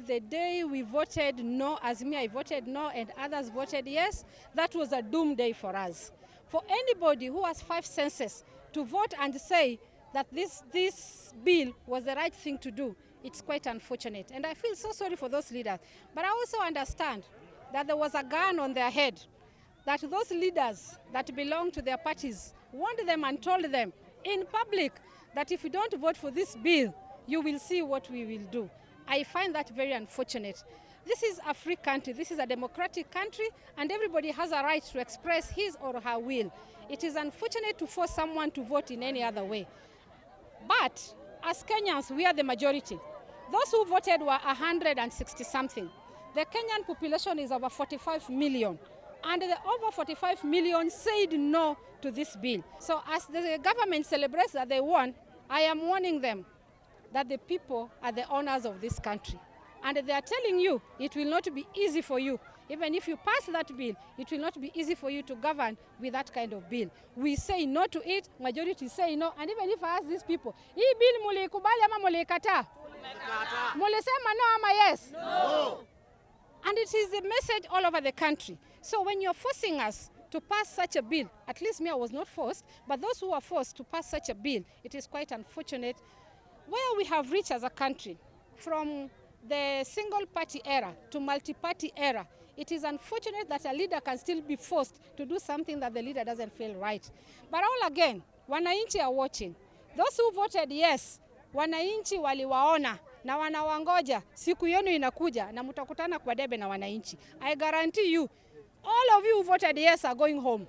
The day we voted no, as me I voted no and others voted yes, that was a doom day for us. For anybody who has 5 senses to vote and say that this bill was the right thing to do, it's quite unfortunate. And I feel so sorry for those leaders. But I also understand that there was a gun on their head, that those leaders that belong to their parties warned them and told them in public that if you don't vote for this bill, you will see what we will do. I find that very unfortunate. This is a free country, this is a democratic country, and everybody has a right to express his or her will. It is unfortunate to force someone to vote in any other way. But as Kenyans, we are the majority. Those who voted were 160-something. The Kenyan population is over 45 million, and the over 45 million said no to this bill. So as the government celebrates that they won, I am warning them that the people are the owners of this country. And they are telling you it will not be easy for you. Even if you pass that bill, it will not be easy for you to govern with that kind of bill. We say no to it, majority say no. And even if I ask these people, hii bill mulikubali ama mulikataa? Mulisema no ama yes? No. And it is a message all over the country. So when you're forcing us to pass such a bill, at least me, I was not forced, but those who are forced to pass such a bill, it is quite unfortunate. Where we have reached as a country, from the single-party era to multi-party era, it is unfortunate that a leader can still be forced to do something that the leader doesn't feel right. But all again, wananchi are watching. Those who voted yes, wananchi waliwaona na wanawangoja, siku yenu inakuja na mutakutana kwa debe na wananchi. I guarantee you, all of you who voted yes are going home.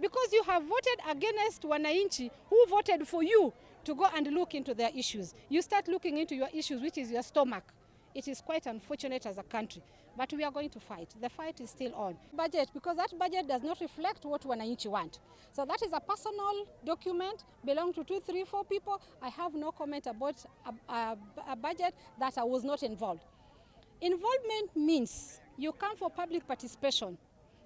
Because you have voted against wananchi who voted for you to go and look into their issues. You start looking into your issues, which is your stomach. It is quite unfortunate as a country, but we are going to fight. The fight is still on. Budget, because that budget does not reflect what wananchi want. So that is a personal document, belong to 2, 3, 4 people. I have no comment about a budget that I was not involved. Involvement means you come for public participation.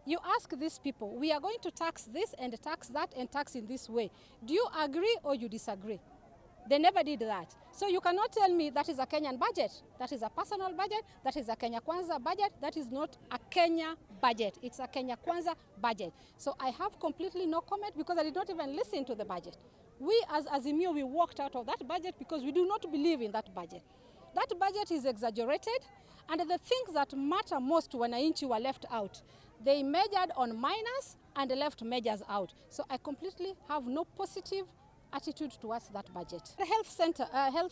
You ask these people, we are going to tax this and tax that and tax in this way. Do you agree or you disagree? They never did that. So you cannot tell me that is a Kenyan budget. That is a personal budget. That is a Kenya Kwanza budget. That is not a Kenya budget. It's a Kenya Kwanza budget. So I have completely no comment because I did not even listen to the budget. We as Azimio, we walked out of that budget because we do not believe in that budget. That budget is exaggerated, and the things that matter most to wananchi were left out. They measured on minus and left measures out. So I completely have no positive attitude towards that budget. The health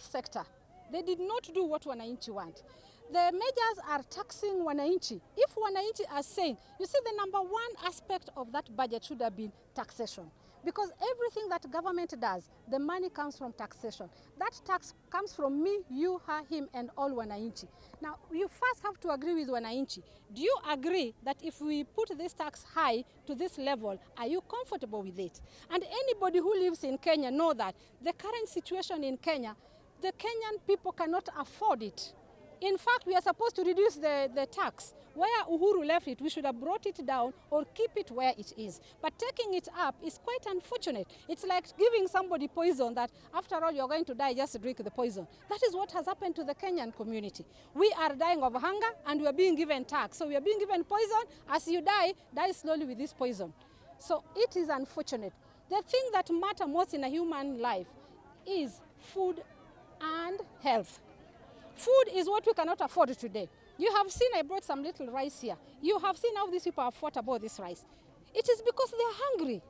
sector, they did not do what wananchi want. The measures are taxing wananchi. If wananchi are saying, you see, the number one aspect of that budget should have been taxation. Because everything that government does, the money comes from taxation. That tax comes from me, you, her, him, and all wananchi. Now, you first have to agree with wananchi. Do you agree that if we put this tax high to this level, are you comfortable with it? And anybody who lives in Kenya know that the current situation in Kenya, the Kenyan people cannot afford it. In fact, we are supposed to reduce the tax. Where Uhuru left it, we should have brought it down or keep it where it is. But taking it up is quite unfortunate. It's like giving somebody poison that after all you're going to die, just drink the poison. That is what has happened to the Kenyan community. We are dying of hunger and we are being given tax. So we are being given poison. As you die, die slowly with this poison. So it is unfortunate. The thing that matters most in a human life is food and health. Food is what we cannot afford today. You have seen I brought some little rice here. You have seen how these people have fought about this rice. It is because they are hungry.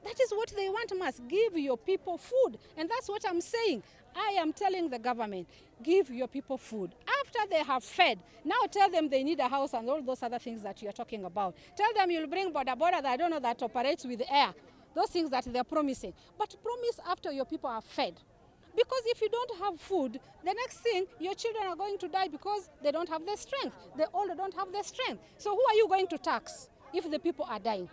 That is what they want us. Give your people food. And that's what I'm saying. I am telling the government, give your people food. After they have fed, now tell them they need a house and all those other things that you're talking about. Tell them you'll bring border that I don't know that operates with air. Those things that they're promising. But promise after your people are fed. Because if you don't have food, the next thing, your children are going to die because they don't have the strength. The older don't have the strength. So who are you going to tax if the people are dying?